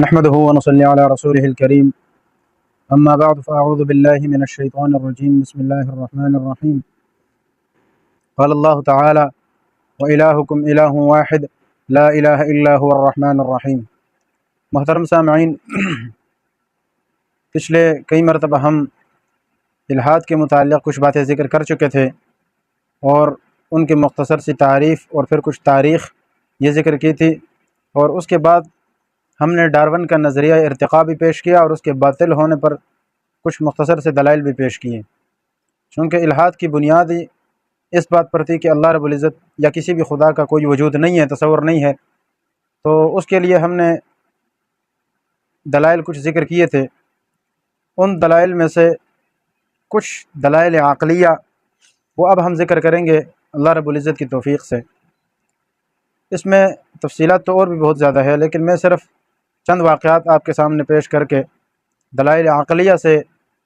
نحمده ونصلي على رسوله الكريم أما بعد فأعوذ بالله من الشيطان الرجيم بسم الله الرحمن الرحيم قال الله تعالى وإلهكم إله واحد لا إله إلا هو الرحمن الرحيم۔ محترم سامعین، پچھلے کئی مرتبہ ہم الحاد کے متعلق کچھ باتیں ذکر کر چکے تھے اور ان کی مختصر سی تعریف اور پھر کچھ تاریخ یہ ذکر کی تھی، اور اس کے بعد ہم نے ڈارون کا نظریہ ارتقاء بھی پیش کیا اور اس کے باطل ہونے پر کچھ مختصر سے دلائل بھی پیش کیے۔ چونکہ الحاد کی بنیاد ہی اس بات پر تھی کہ اللہ رب العزت یا کسی بھی خدا کا کوئی وجود نہیں ہے، تصور نہیں ہے، تو اس کے لیے ہم نے دلائل کچھ ذکر کیے تھے۔ ان دلائل میں سے کچھ دلائل عقلیہ وہ اب ہم ذکر کریں گے اللہ رب العزت کی توفیق سے۔ اس میں تفصیلات تو اور بھی بہت زیادہ ہے، لیکن میں صرف چند واقعات آپ کے سامنے پیش کر کے دلائل عقلیہ سے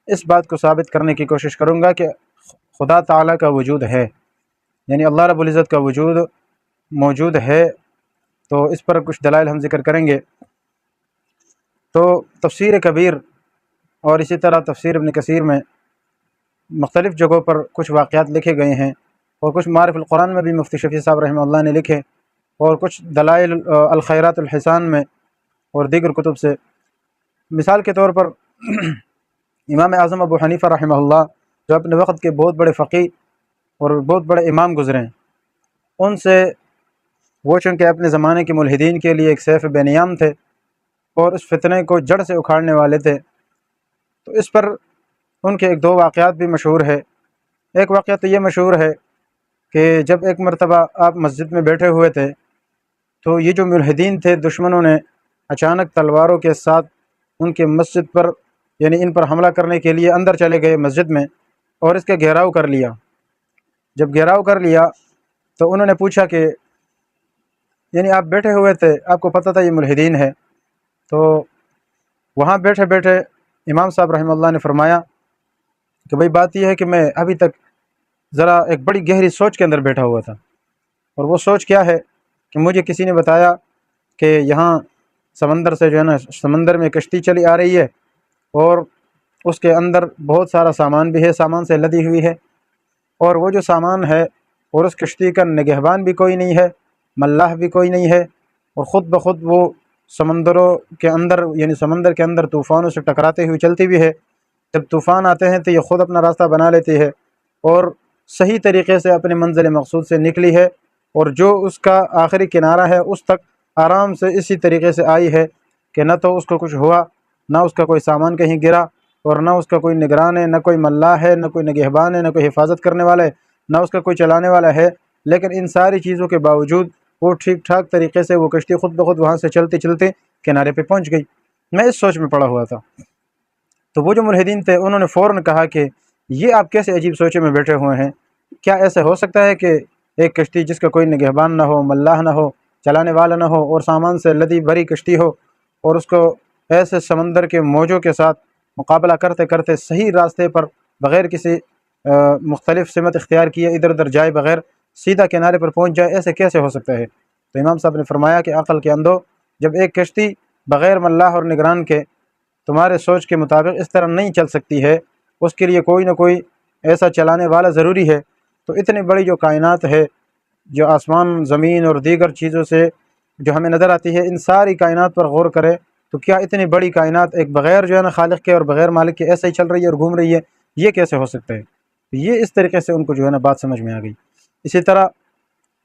اس بات کو ثابت کرنے کی کوشش کروں گا کہ خدا تعالیٰ کا وجود ہے، یعنی اللہ رب العزت کا وجود موجود ہے۔ تو اس پر کچھ دلائل ہم ذکر کریں گے۔ تو تفسیر کبیر اور اسی طرح تفسیر ابن کثیر میں مختلف جگہوں پر کچھ واقعات لکھے گئے ہیں، اور کچھ معارف القرآن میں بھی مفتی شفیع صاحب رحمہ اللہ نے لکھے، اور کچھ دلائل الخیرات الحسان میں اور دیگر کتب سے۔ مثال کے طور پر امام اعظم ابو حنیفہ رحمہ اللہ، جو اپنے وقت کے بہت بڑے فقیہ اور بہت بڑے امام گزرے ہیں، ان سے وہ چونکہ اپنے زمانے کے ملحدین کے لیے ایک سیف بے نیام تھے اور اس فتنے کو جڑ سے اکھاڑنے والے تھے، تو اس پر ان کے ایک دو واقعات بھی مشہور ہے۔ ایک واقعہ تو یہ مشہور ہے کہ جب ایک مرتبہ آپ مسجد میں بیٹھے ہوئے تھے، تو یہ جو ملحدین تھے دشمنوں نے اچانک تلواروں کے ساتھ ان کے مسجد پر، یعنی ان پر حملہ کرنے کے لیے اندر چلے گئے مسجد میں، اور اس کا گھیراؤ کر لیا۔ جب گھیراؤ کر لیا تو انہوں نے پوچھا کہ یعنی آپ بیٹھے ہوئے تھے، آپ کو پتہ تھا یہ ملحدین ہے، تو وہاں بیٹھے بیٹھے امام صاحب رحمہ اللہ نے فرمایا کہ بھئی بات یہ ہے کہ میں ابھی تک ذرا ایک بڑی گہری سوچ کے اندر بیٹھا ہوا تھا، اور وہ سوچ کیا ہے کہ مجھے کسی نے بتایا کہ یہاں سمندر سے جو ہے نا، سمندر میں کشتی چلی آ رہی ہے، اور اس کے اندر بہت سارا سامان بھی ہے، سامان سے لدی ہوئی ہے، اور وہ جو سامان ہے اور اس کشتی کا نگہبان بھی کوئی نہیں ہے، ملاح بھی کوئی نہیں ہے، اور خود بخود وہ سمندروں کے اندر، یعنی سمندر کے اندر طوفانوں سے ٹکراتے ہوئے چلتی بھی ہے۔ جب طوفان آتے ہیں تو یہ خود اپنا راستہ بنا لیتی ہے اور صحیح طریقے سے اپنے منزل مقصود سے نکلی ہے، اور جو اس کا آخری کنارہ ہے اس تک آرام سے اسی طریقے سے آئی ہے کہ نہ تو اس کو کچھ ہوا، نہ اس کا کوئی سامان کہیں گرا، اور نہ اس کا کوئی نگران ہے، نہ کوئی ملاح ہے، نہ کوئی نگہبان ہے، نہ کوئی حفاظت کرنے والا ہے، نہ اس کا کوئی چلانے والا ہے۔ لیکن ان ساری چیزوں کے باوجود وہ ٹھیک ٹھاک طریقے سے وہ کشتی خود بخود وہاں سے چلتے چلتے کنارے پہ پہنچ گئی۔ میں اس سوچ میں پڑا ہوا تھا، تو وہ جو ملحدین تھے انہوں نے فوراً کہا کہ یہ آپ کیسے عجیب سوچے میں بیٹھے ہوئے ہیں؟ کیا ایسا ہو سکتا ہے کہ ایک کشتی جس کا کوئی نگہبان نہ ہو، ملاح نہ ہو، چلانے والا نہ ہو، اور سامان سے لدی بھری کشتی ہو، اور اس کو ایسے سمندر کے موجوں کے ساتھ مقابلہ کرتے کرتے صحیح راستے پر بغیر کسی مختلف سمت اختیار کیے ادھر ادھر جائے بغیر سیدھا کنارے پر پہنچ جائے؟ ایسے کیسے ہو سکتا ہے؟ تو امام صاحب نے فرمایا کہ عقل کے اندھو، جب ایک کشتی بغیر ملاح اور نگران کے تمہارے سوچ کے مطابق اس طرح نہیں چل سکتی ہے، اس کے لیے کوئی نہ کوئی ایسا چلانے والا ضروری ہے۔ تو اتنی بڑی جو کائنات ہے، جو آسمان، زمین اور دیگر چیزوں سے جو ہمیں نظر آتی ہے، ان ساری کائنات پر غور کرے تو کیا اتنی بڑی کائنات ایک بغیر جو ہے نا خالق کے اور بغیر مالک کے ایسے ہی چل رہی ہے اور گھوم رہی ہے؟ یہ کیسے ہو سکتا ہے؟ یہ اس طریقے سے ان کو جو ہے نا بات سمجھ میں آ گئی۔ اسی طرح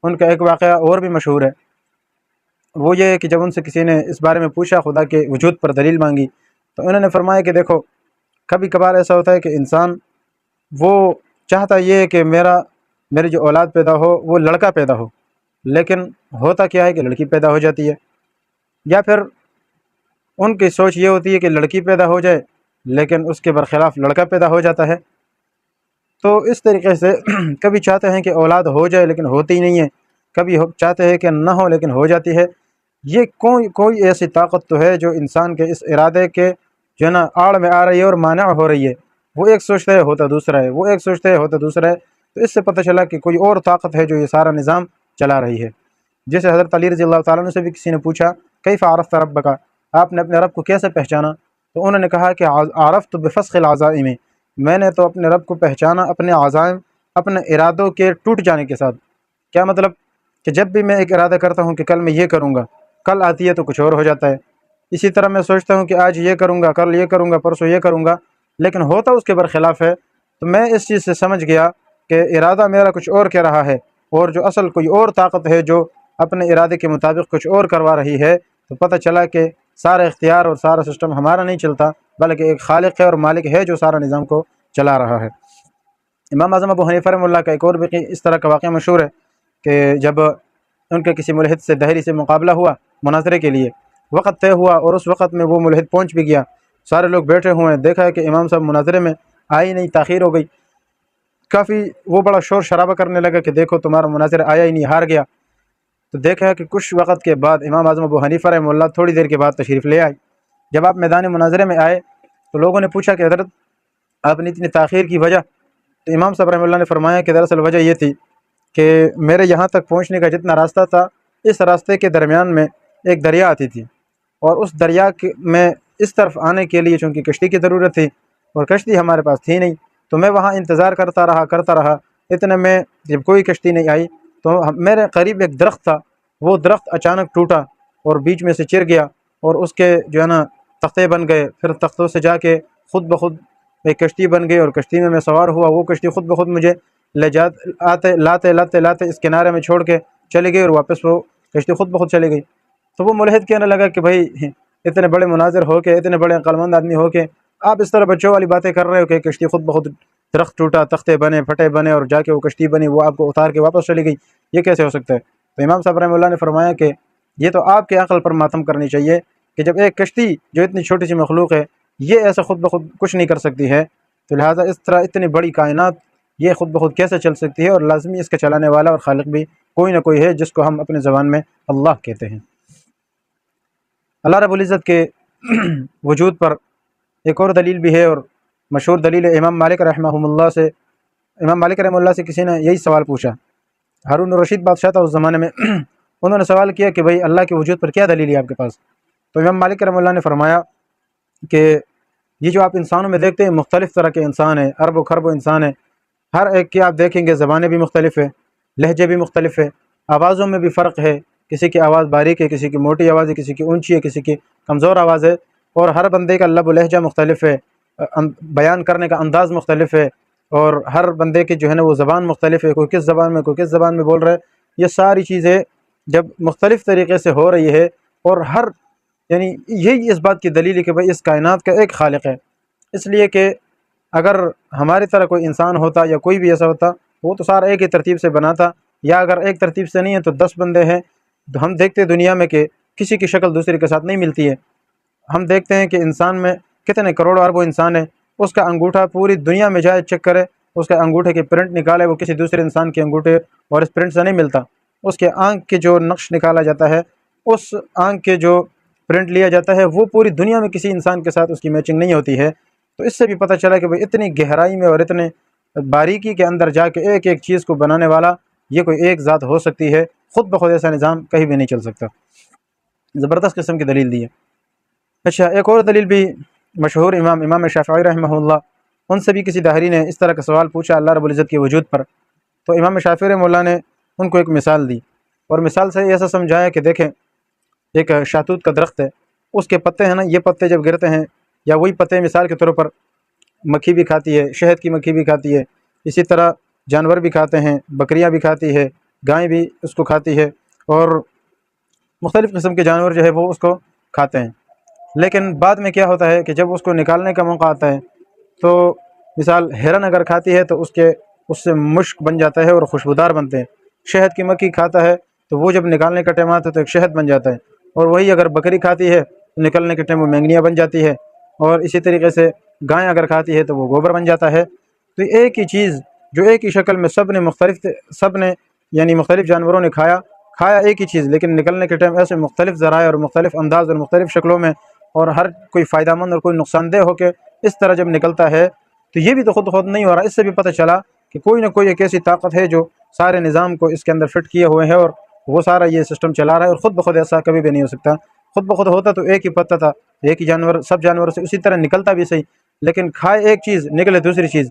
ان کا ایک واقعہ اور بھی مشہور ہے، وہ یہ ہے کہ جب ان سے کسی نے اس بارے میں پوچھا، خدا کے وجود پر دلیل مانگی، تو انہوں نے فرمایا کہ دیکھو، کبھی کبھار ایسا ہوتا ہے کہ انسان وہ چاہتا یہ ہے کہ میری جو اولاد پیدا ہو وہ لڑکا پیدا ہو، لیکن ہوتا کیا ہے کہ لڑکی پیدا ہو جاتی ہے، یا پھر ان کی سوچ یہ ہوتی ہے کہ لڑکی پیدا ہو جائے لیکن اس کے برخلاف لڑکا پیدا ہو جاتا ہے۔ تو اس طریقے سے کبھی چاہتے ہیں کہ اولاد ہو جائے لیکن ہوتی ہی نہیں ہے، کبھی چاہتے ہیں کہ نہ ہو لیکن ہو جاتی ہے۔ یہ کوئی ایسی طاقت تو ہے جو انسان کے اس ارادے کے جو ہے نا آڑ میں آ رہی ہے اور مانع ہو رہی ہے۔ وہ ایک سوچتا ہے ہوتا دوسرا ہے، وہ ایک سوچتا ہے ہوتا دوسرا ہے۔ تو اس سے پتہ چلا کہ کوئی اور طاقت ہے جو یہ سارا نظام چلا رہی ہے۔ جیسے حضرت علی رضی اللہ تعالیٰ عنہ سے بھی کسی نے پوچھا کیف عرفت ربک، آپ نے اپنے رب کو کیسے پہچانا؟ تو انہوں نے کہا کہ عرفت بفسخ العزائم، میں نے تو اپنے رب کو پہچانا اپنے عزائم، اپنے ارادوں کے ٹوٹ جانے کے ساتھ۔ کیا مطلب؟ کہ جب بھی میں ایک ارادہ کرتا ہوں کہ کل میں یہ کروں گا، کل آتی ہے تو کچھ اور ہو جاتا ہے۔ اسی طرح میں سوچتا ہوں کہ آج یہ کروں گا، کل یہ کروں گا، پرسوں یہ کروں گا، لیکن ہوتا اس کے برخلاف ہے۔ تو میں اس چیز سے سمجھ گیا کہ ارادہ میرا کچھ اور کہہ رہا ہے، اور جو اصل کوئی اور طاقت ہے جو اپنے ارادے کے مطابق کچھ اور کروا رہی ہے۔ تو پتہ چلا کہ سارا اختیار اور سارا سسٹم ہمارا نہیں چلتا، بلکہ ایک خالق ہے اور مالک ہے جو سارا نظام کو چلا رہا ہے۔ امام اعظم ابو حنیفہ رحمہ اللہ کا ایک اور بھی اس طرح کا واقعہ مشہور ہے کہ جب ان کے کسی ملحد سے دہلی سے مقابلہ ہوا مناظرے کے لیے، وقت طے ہوا اور اس وقت میں وہ ملحد پہنچ بھی گیا، سارے لوگ بیٹھے ہوئے ہیں، دیکھا ہے کہ امام صاحب مناظرے میں آئی نہیں، تاخیر ہو گئی، کافی وہ بڑا شور شرابہ کرنے لگا کہ دیکھو تمہارا مناظر آیا ہی نہیں، ہار گیا۔ تو دیکھا کہ کچھ وقت کے بعد امام اعظم ابو حنیفہ رحمہ اللہ تھوڑی دیر کے بعد تشریف لے آئے۔ جب آپ میدان مناظرے میں آئے تو لوگوں نے پوچھا کہ حضرت آپ نے اتنی تاخیر کی وجہ؟ تو امام صاحب رحمہ اللہ نے فرمایا کہ دراصل وجہ یہ تھی کہ میرے یہاں تک پہنچنے کا جتنا راستہ تھا، اس راستے کے درمیان میں ایک دریا آتی تھی، اور اس دریا میں اس طرف آنے کے لیے چونکہ کشتی کی ضرورت تھی، اور کشتی ہمارے پاس تھی نہیں، تو میں وہاں انتظار کرتا رہا۔ اتنے میں جب کوئی کشتی نہیں آئی تو میرے قریب ایک درخت تھا، وہ درخت اچانک ٹوٹا اور بیچ میں سے چر گیا، اور اس کے جو ہے نا تختے بن گئے، پھر تختوں سے جا کے خود بخود ایک کشتی بن گئی، اور کشتی میں سوار ہوا، وہ کشتی خود بخود مجھے لاتے اس کنارے میں چھوڑ کے چلی گئی، اور واپس وہ کشتی خود بخود چلی گئی۔ تو وہ ملحد کہنے لگا کہ بھائی اتنے بڑے مناظر ہو کے، اتنے بڑے عقلمند آدمی ہو کے آپ اس طرح بچوں والی باتیں کر رہے ہو کہ کشتی خود بخود درخت ٹوٹا، تختے بنے، پھٹے بنے، اور جا کے وہ کشتی بنی، وہ آپ کو اتار کے واپس چلی گئی، یہ کیسے ہو سکتا ہے؟ تو امام صاحب رحمہ اللہ نے فرمایا کہ یہ تو آپ کے عقل پر ماتم کرنی چاہیے کہ جب ایک کشتی جو اتنی چھوٹی سی مخلوق ہے یہ ایسا خود بخود کچھ نہیں کر سکتی ہے، تو لہٰذا اس طرح اتنی بڑی کائنات یہ خود بخود کیسے چل سکتی ہے؟ اور لازمی اس کا چلانے والا اور خالق بھی کوئی نہ کوئی ہے، جس کو ہم اپنے زبان میں اللہ کہتے ہیں۔ اللہ رب العزت کے وجود پر ایک اور دلیل بھی ہے، اور مشہور دلیل ہے امام مالک رحمہ اللہ سے کسی نے یہی سوال پوچھا، ہارون الرشید بادشاہ تھا اس زمانے میں انہوں نے سوال کیا کہ بھائی اللہ کے وجود پر کیا دلیل ہے آپ کے پاس؟ تو امام مالک رحمہ اللہ نے فرمایا کہ یہ جو آپ انسانوں میں دیکھتے ہیں مختلف طرح کے انسان ہیں، ارب و خرب و انسان ہیں، ہر ایک کی آپ دیکھیں گے زبانیں بھی مختلف ہے، لہجے بھی مختلف ہے، آوازوں میں بھی فرق ہے، کسی کی آواز باریک ہے، کسی کی موٹی آواز ہے، کسی کی اونچی ہے، کسی کی کمزور آواز ہے، اور ہر بندے کا لب و لہجہ مختلف ہے، بیان کرنے کا انداز مختلف ہے، اور ہر بندے کی جو ہے نا وہ زبان مختلف ہے، کوئی کس زبان میں کوئی کس زبان میں بول رہا ہے۔ یہ ساری چیزیں جب مختلف طریقے سے ہو رہی ہے، اور ہر یعنی یہی اس بات کی دلیل ہے کہ بھائی اس کائنات کا ایک خالق ہے، اس لیے کہ اگر ہماری طرح کوئی انسان ہوتا یا کوئی بھی ایسا ہوتا وہ تو سارا ایک ہی ترتیب سے بنا تھا، یا اگر ایک ترتیب سے نہیں ہے تو 10 بندے ہیں۔ تو ہم دیکھتے ہیں دنیا میں کہ کسی کی شکل دوسرے کے ساتھ نہیں ملتی ہے، ہم دیکھتے ہیں کہ انسان میں کتنے کروڑوں اربوں انسان ہیں، اس کا انگوٹھا پوری دنیا میں جائے چیک کرے، اس کے انگوٹھے کی پرنٹ نکالے، وہ کسی دوسرے انسان کے انگوٹھے اور اس پرنٹ سے نہیں ملتا۔ اس کے آنکھ کے جو نقش نکالا جاتا ہے، اس آنکھ کے جو پرنٹ لیا جاتا ہے، وہ پوری دنیا میں کسی انسان کے ساتھ اس کی میچنگ نہیں ہوتی ہے۔ تو اس سے بھی پتہ چلا کہ بھئی اتنی گہرائی میں اور اتنے باریکی کے اندر جا کے ایک ایک چیز کو بنانے والا یہ کوئی ایک ذات ہو سکتی ہے، خود بخود ایسا نظام کہیں بھی نہیں چل سکتا۔ زبردست قسم کی دلیل دی ہے۔ اچھا، ایک اور دلیل بھی مشہور امام شافعی رحمہ اللہ، ان سے بھی کسی داہری نے اس طرح کا سوال پوچھا اللہ رب العزت کے وجود پر، تو امام شافعی رحمہ اللہ نے ان کو ایک مثال دی، اور مثال سے ایسا سمجھایا کہ دیکھیں ایک شاہتوت کا درخت ہے، اس کے پتے ہیں نا، یہ پتے جب گرتے ہیں، یا وہی پتے مثال کے طور پر مکھی بھی کھاتی ہے، شہد کی مکھی بھی کھاتی ہے، اسی طرح جانور بھی کھاتے ہیں، بکریاں بھی کھاتی ہے، گائیں بھی اس کو کھاتی ہے، اور مختلف قسم کے جانور جو ہے وہ اس کو کھاتے ہیں۔ لیکن بعد میں کیا ہوتا ہے کہ جب اس کو نکالنے کا موقع آتا ہے تو مثال ہرن اگر کھاتی ہے تو اس سے مشک بن جاتا ہے اور خوشبودار بنتے ہیں، شہد کی مکھی کھاتا ہے تو وہ جب نکالنے کا ٹائم آتا ہے تو ایک شہد بن جاتا ہے، اور وہی اگر بکری کھاتی ہے تو نکلنے کے ٹائم وہ مینگنیاں بن جاتی ہے، اور اسی طریقے سے گائیں اگر کھاتی ہے تو وہ گوبر بن جاتا ہے۔ تو ایک ہی چیز جو ایک ہی شکل میں سب نے یعنی مختلف جانوروں نے کھایا ایک ہی چیز، لیکن نکلنے کے ٹائم ایسے مختلف ذرائع اور مختلف انداز اور مختلف شکلوں میں، اور ہر کوئی فائدہ مند اور کوئی نقصان دہ ہو کے اس طرح جب نکلتا ہے تو یہ بھی تو خود نہیں ہو رہا۔ اس سے بھی پتہ چلا کہ کوئی نہ کوئی ایک ایسی طاقت ہے جو سارے نظام کو اس کے اندر فٹ کیے ہوئے ہے، اور وہ سارا یہ سسٹم چلا رہا ہے، اور خود بخود ایسا کبھی بھی نہیں ہو سکتا خود بخود ہوتا تو ایک ہی پتا تھا، ایک ہی جانور سب جانوروں سے اسی طرح نکلتا بھی صحیح، لیکن کھائے ایک چیز نکلے دوسری چیز،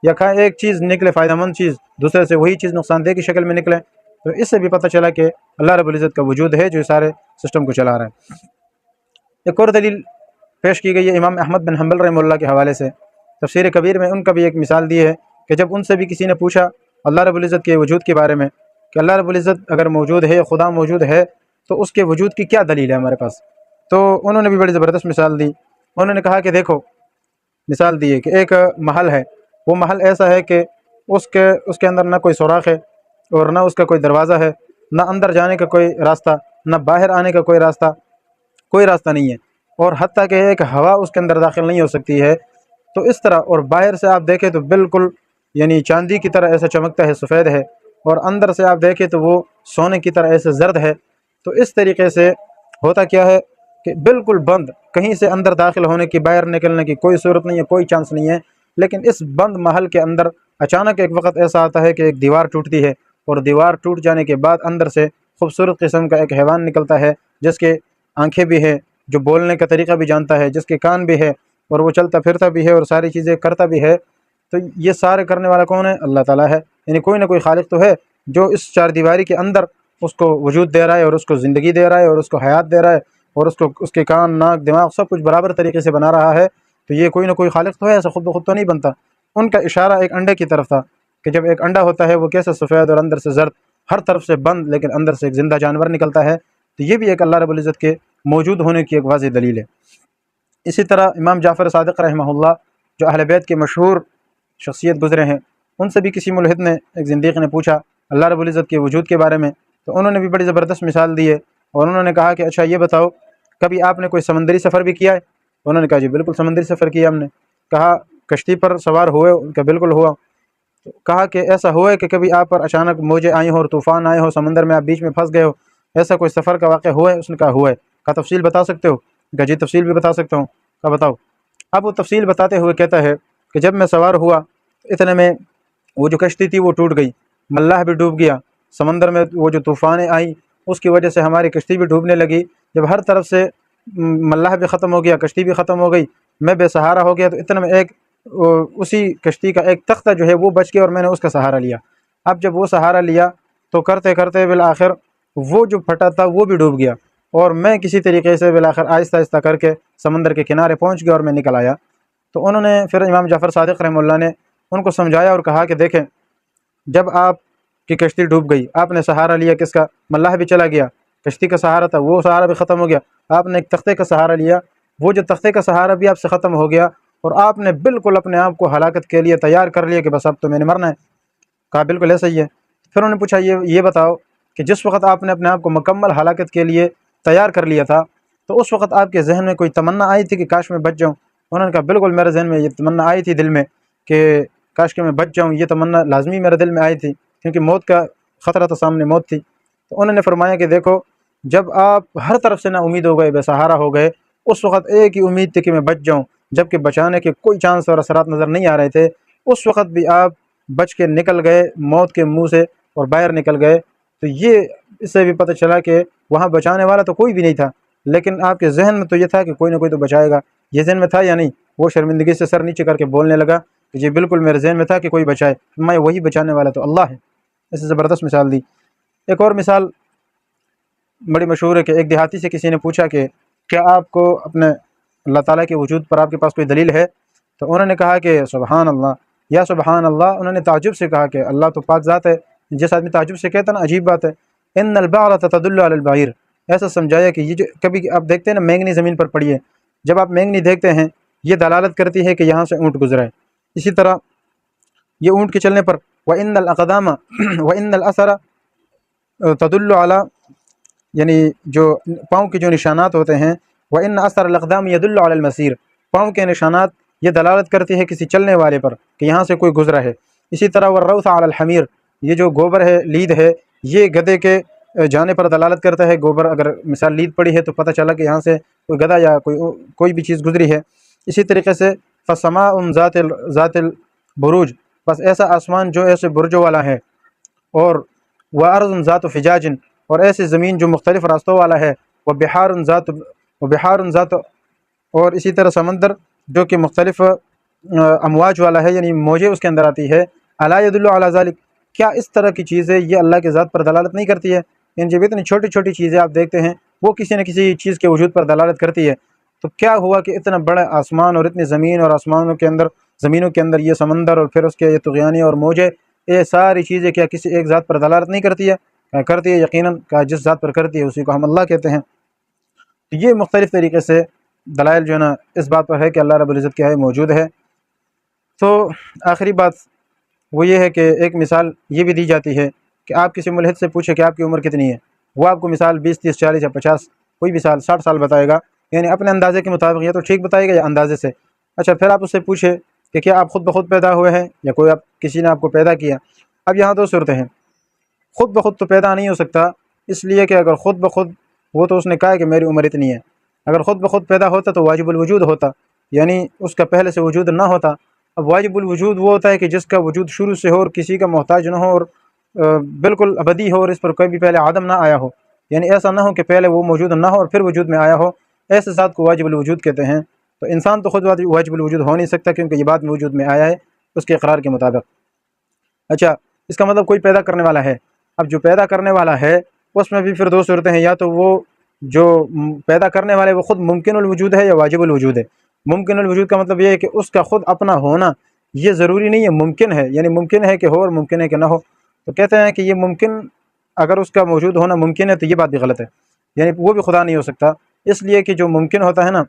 یا کھائے ایک چیز نکلے فائدہ مند چیز، دوسرے سے وہی چیز نقصان دہ کی شکل میں نکلے۔ تو اس سے بھی پتہ چلا کہ اللہ رب العزت کا وجود ہے جو سارے سسٹم کو چلا رہا ہے۔ ایک اور دلیل پیش کی گئی ہے امام احمد بن حنبل رحمہ اللہ کے حوالے سے، تفسیر کبیر میں ان کا بھی ایک مثال دی ہے کہ جب ان سے بھی کسی نے پوچھا اللہ رب العزت کے وجود کے بارے میں کہ اللہ رب العزت اگر موجود ہے، خدا موجود ہے، تو اس کے وجود کی کیا دلیل ہے ہمارے پاس؟ تو انہوں نے بھی بڑی زبردست مثال دی۔ انہوں نے کہا کہ دیکھو، مثال دی ہے کہ ایک محل ہے، وہ محل ایسا ہے کہ اس کے اندر نہ کوئی سوراخ ہے اور نہ اس کا کوئی دروازہ ہے، نہ اندر جانے کا کوئی راستہ، نہ باہر آنے کا کوئی راستہ نہیں ہے، اور حتیٰ کہ ایک ہوا اس کے اندر داخل نہیں ہو سکتی ہے۔ تو اس طرح، اور باہر سے آپ دیکھیں تو بالکل یعنی چاندی کی طرح ایسا چمکتا ہے، سفید ہے، اور اندر سے آپ دیکھیں تو وہ سونے کی طرح ایسے زرد ہے۔ تو اس طریقے سے ہوتا کیا ہے کہ بالکل بند، کہیں سے اندر داخل ہونے کی، باہر نکلنے کی کوئی صورت نہیں ہے، کوئی چانس نہیں ہے۔ لیکن اس بند محل کے اندر اچانک ایک وقت ایسا آتا ہے کہ ایک دیوار ٹوٹتی ہے، اور دیوار ٹوٹ جانے کے بعد اندر سے خوبصورت قسم کا ایک حیوان نکلتا ہے، جس کے آنکھیں بھی ہے، جو بولنے کا طریقہ بھی جانتا ہے، جس کے کان بھی ہے، اور وہ چلتا پھرتا بھی ہے اور ساری چیزیں کرتا بھی ہے۔ تو یہ سارے کرنے والا کون ہے؟ اللہ تعالیٰ ہے۔ یعنی کوئی نہ کوئی خالق تو ہے جو اس چار دیواری کے اندر اس کو وجود دے رہا ہے، اور اس کو زندگی دے رہا ہے، اور اس کو حیات دے رہا ہے، اور اس کے کان، ناک، دماغ سب کچھ برابر طریقے سے بنا رہا ہے۔ تو یہ کوئی نہ کوئی خالق تو ہے، ایسا خود بخود تو نہیں بنتا۔ ان کا اشارہ ایک انڈے کی طرف تھا کہ جب ایک انڈا ہوتا ہے وہ کیسے سفید اور اندر سے زرد، ہر طرف سے بند، لیکن اندر سے ایک زندہ جانور نکلتا ہے۔ تو یہ بھی ایک اللہ رب العزت کے موجود ہونے کی ایک واضح دلیل ہے۔ اسی طرح امام جعفر صادق رحمہ اللہ، جو اہل بیت کے مشہور شخصیت گزرے ہیں، ان سے بھی کسی ملحد نے، ایک زندیق نے پوچھا اللہ رب العزت کے وجود کے بارے میں، تو انہوں نے بھی بڑی زبردست مثال دی ہے، اور انہوں نے کہا کہ اچھا یہ بتاؤ، کبھی آپ نے کوئی سمندری سفر بھی کیا ہے؟ انہوں نے کہا جی بالکل سمندری سفر کیا ہم نے۔ کہا کشتی پر سوار ہوئے؟ کہ بالکل ہوا۔ تو کہا کہ ایسا ہوا ہے کہ کبھی آپ پر اچانک موجیں آئی ہوں اور طوفان آئے ہو، سمندر میں آپ بیچ میں پھنس گئے ہو، ایسا کوئی سفر کا واقعہ ہوا ہے؟ اس نے کہا ہوا ہے۔ کہا تفصیل بتا سکتے ہو؟ کہا جی تفصیل بھی بتا سکتا ہوں۔ کہا بتاؤ۔ اب وہ تفصیل بتاتے ہوئے کہتا ہے کہ جب میں سوار ہوا، اتنے میں وہ جو کشتی تھی وہ ٹوٹ گئی، ملاح بھی ڈوب گیا، سمندر میں وہ جو طوفانیں آئیں اس کی وجہ سے ہماری کشتی بھی ڈوبنے لگی۔ جب ہر طرف سے ملاح بھی ختم ہو گیا، کشتی بھی ختم ہو گئی، میں بے سہارا ہو گیا، تو اتنے میں اسی کشتی کا ایک تختہ جو ہے وہ بچ گیا، اور میں نے اس کا سہارا لیا۔ اب جب وہ سہارا لیا تو کرتے کرتے بالآخر وہ جو پھٹا تھا وہ بھی ڈوب گیا، اور میں کسی طریقے سے بالآخر آہستہ آہستہ کر کے سمندر کے کنارے پہنچ گیا اور میں نکل آیا۔ تو انہوں نے پھر امام جعفر صادق رحمہ اللہ نے ان کو سمجھایا اور کہا کہ دیکھیں، جب آپ کی کشتی ڈوب گئی، آپ نے سہارا لیا کس کا؟ ملاح بھی چلا گیا، کشتی کا سہارا تھا وہ سہارا بھی ختم ہو گیا، آپ نے ایک تختے کا سہارا لیا، وہ جو تختے کا سہارا بھی آپ سے ختم ہو گیا، اور آپ نے بالکل اپنے آپ کو ہلاکت کے لیے تیار کر لیا کہ بس اب تو میں نے مرنا ہے۔ کہا بالکل ایسا ہی ہے۔ پھر انہوں نے پوچھا یہ بتاؤ کہ جس وقت آپ نے اپنے آپ کو مکمل ہلاکت کے لیے تیار کر لیا تھا، تو اس وقت آپ کے ذہن میں کوئی تمنا آئی تھی کہ کاش میں بچ جاؤں؟ انہوں نے کہا بالکل میرے ذہن میں یہ تمنا آئی تھی دل میں کہ کاش کہ میں بچ جاؤں، یہ تمنا لازمی میرے دل میں آئی تھی، کیونکہ موت کا خطرہ تو سامنے موت تھی۔ تو انہوں نے فرمایا کہ دیکھو، جب آپ ہر طرف سے نا امید ہو گئے، بے سہارا ہو گئے، اس وقت ایک ہی امید تھی کہ میں بچ جاؤں، جبکہ بچانے کے کوئی چانس اور اثرات نظر نہیں آ رہے تھے، اس وقت بھی آپ بچ کے نکل گئے موت کے منہ سے اور باہر نکل گئے۔ تو یہ اس سے بھی پتہ چلا کہ وہاں بچانے والا تو کوئی بھی نہیں تھا، لیکن آپ کے ذہن میں تو یہ تھا کہ کوئی نہ کوئی تو بچائے گا۔ یہ ذہن میں تھا یا نہیں؟ وہ شرمندگی سے سر نیچے کر کے بولنے لگا کہ جی بالکل میرے ذہن میں تھا کہ کوئی بچائے، میں وہی بچانے والا تو اللہ ہے۔ اسے زبردست مثال دی۔ ایک اور مثال بڑی مشہور ہے کہ ایک دیہاتی سے کسی نے پوچھا کہ کیا آپ کو اپنے اللہ تعالیٰ کے وجود پر آپ کے پاس کوئی دلیل ہے؟ تو انہوں نے کہا کہ سبحان اللہ، یا سبحان اللہ۔ انہوں نے تعجب سے کہا کہ اللہ تو پاک ذات ہے۔ جس آدمی تعجب سے کہتا نا عجیب بات ہے، ان البعرۃ تدل علی البعیر، ایسا سمجھایا کہ یہ جو کبھی آپ دیکھتے ہیں نا مینگنی زمین پر پڑی ہے، جب آپ مینگنی دیکھتے ہیں یہ دلالت کرتی ہے کہ یہاں سے اونٹ گزرا ہے۔ اسی طرح یہ اونٹ کے چلنے پر وَإِنَّ الْأَقْدَامَ وَإِنَّ الْأَثَرَ تدل علی، یعنی جو پاؤں کے جو نشانات ہوتے ہیں، وَإِنَّ أَثَرَ الْأَقْدَامِ يَدُلُّ عَلَى الْمَسِيرِ، پاؤں کے نشانات یہ دلالت کرتی ہے کسی چلنے والے پر کہ یہاں سے کوئی گزرا ہے۔ اسی طرح وَالرَّوْثَ عَلَى الْحَمِيرِ، یہ جو گوبر ہے، لید ہے، یہ گدھے کے جانے پر دلالت کرتا ہے۔ گوبر اگر مثال لید پڑی ہے تو پتہ چلا کہ یہاں سے کوئی گدھا یا کوئی بھی چیز گزری ہے۔ اسی طریقے سے فَالسَّمَاءُ ذَاتِ الْبُرُوجِ، بس ایسا آسمان جو ایسے برجوں والا ہے، اور وَأَرْضٌ ذَاتُ فِجَاجٍ، اور ایسی زمین جو مختلف راستوں والا ہے، و بحار ذات اور اسی طرح سمندر جو کہ مختلف امواج والا ہے، یعنی موجیں اس کے اندر آتی ہے. الا یدل علی ذلک، کیا اس طرح کی چیزیں یہ اللہ کے ذات پر دلالت نہیں کرتی ہے؟ یعنی جب اتنی چھوٹی چھوٹی چیزیں آپ دیکھتے ہیں وہ کسی نہ کسی چیز کے وجود پر دلالت کرتی ہے، تو کیا ہوا کہ اتنا بڑا آسمان اور اتنی زمین اور آسمانوں کے اندر یہ سمندر اور پھر اس کے یہ طغیانی اور موجیں، یہ ساری چیزیں کیا کسی ایک ذات پر دلالت نہیں کرتی ہے؟ کرتی ہے یقیناً. جس ذات پر کرتی ہے اسی کو ہم اللہ کہتے ہیں. تو یہ مختلف طریقے سے دلائل جو ہے نا اس بات پر ہے کہ اللہ رب العزت کیا ہے، موجود ہے. تو آخری بات وہ یہ ہے کہ ایک مثال یہ بھی دی جاتی ہے کہ آپ کسی ملحد سے پوچھیں کہ آپ کی عمر کتنی ہے، وہ آپ کو مثال 20 30 40 یا 50 کوئی بھی سال 60 سال بتائے گا، یعنی اپنے اندازے کے مطابق. یا تو ٹھیک بتائے گا یا اندازے سے. اچھا پھر آپ اس سے پوچھیں کہ کیا آپ خود بخود پیدا ہوئے ہیں یا کوئی کسی نے آپ کو پیدا کیا؟ اب یہاں دو صورتیں ہیں. خود بخود تو پیدا نہیں ہو سکتا، اس لیے کہ اگر خود بخود، وہ تو اس نے کہا ہے کہ میری عمر اتنی ہے. اگر خود بخود پیدا ہوتا تو واجب الوجود ہوتا، یعنی اس کا پہلے سے وجود نہ ہوتا. اب واجب الوجود وہ ہوتا ہے کہ جس کا وجود شروع سے ہو اور کسی کا محتاج نہ ہو اور بالکل ابدی ہو اور اس پر کوئی بھی پہلے عدم نہ آیا ہو. یعنی ایسا نہ ہو کہ پہلے وہ موجود نہ ہو اور پھر وجود میں آیا ہو، ایسے ذات کو واجب الوجود کہتے ہیں. تو انسان تو خود واجب الوجود ہو نہیں سکتا کیونکہ یہ بات میں وجود میں آیا ہے اس کے اقرار کے مطابق. اچھا اس کا مطلب کوئی پیدا کرنے والا ہے. اب جو پیدا کرنے والا ہے اس میں بھی پھر دو صورتیں ہیں، یا تو وہ جو پیدا کرنے والے وہ خود ممکن الوجود ہے یا واجب الوجود ہے. ممکن الوجود کا مطلب یہ ہے کہ اس کا خود اپنا ہونا یہ ضروری نہیں ہے، ممکن ہے، یعنی ممکن ہے کہ ہو اور ممکن ہے کہ نہ ہو. تو کہتے ہیں کہ یہ ممکن، اگر اس کا موجود ہونا ممکن ہے تو یہ بات بھی غلط ہے، یعنی وہ بھی خدا نہیں ہو سکتا. اس لیے کہ جو ممکن ہوتا ہے نا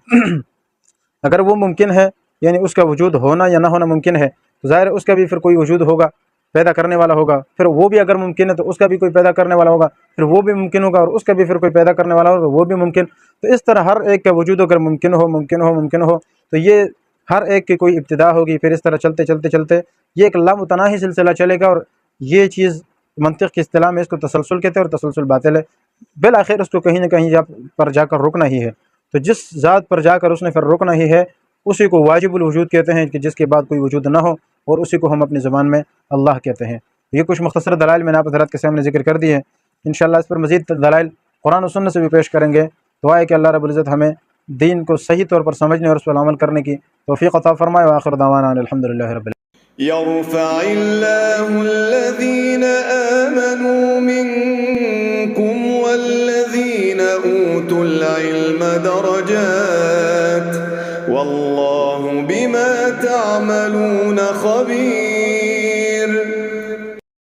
اگر وہ ممکن ہے یعنی اس کا وجود ہونا یا نہ ہونا ممکن ہے تو ظاہر اس کا بھی پھر کوئی وجود ہوگا، پیدا کرنے والا ہوگا. پھر وہ بھی اگر ممکن ہے تو اس کا بھی کوئی پیدا کرنے والا ہوگا، پھر وہ بھی ممکن ہوگا اور اس کا بھی پھر کوئی پیدا کرنے والا ہوگا، وہ بھی ممکن. تو اس طرح ہر ایک کا وجود اگر ممکن ہو تو یہ ہر ایک کی کوئی ابتدا ہوگی. پھر اس طرح چلتے چلتے چلتے یہ ایک لامتناہی سلسلہ چلے گا، اور یہ چیز منطق کی اصطلاح میں اس کو تسلسل کہتے ہیں، اور تسلسل باطل ہے. بالآخر اس کو کہیں نہ کہیں پر جا کر رکنا ہی ہے. تو جس ذات پر جا کر اس نے پھر رکنا ہی ہے اسی کو واجب الوجود کہتے ہیں، کہ جس کے بعد کوئی وجود نہ ہو، اور اسی کو ہم اپنی زبان میں اللہ کہتے ہیں. یہ کچھ مختصر دلائل میں نے آپ حضرات کے سامنے ذکر کر دیے ہیں. انشاءاللہ اس پر مزید دلائل قرآن و سنت سے بھی پیش کریں گے. دعا ہے کہ اللہ رب العزت ہمیں دین کو صحیح طور پر سمجھنے اور اس پر عمل کرنے کی توفیق عطا فرمائے. وآخر دعوانا الحمدللہ رب العالمین. يرفع الله الذين آمنوا منكم والذين أوتوا العلم درجات والله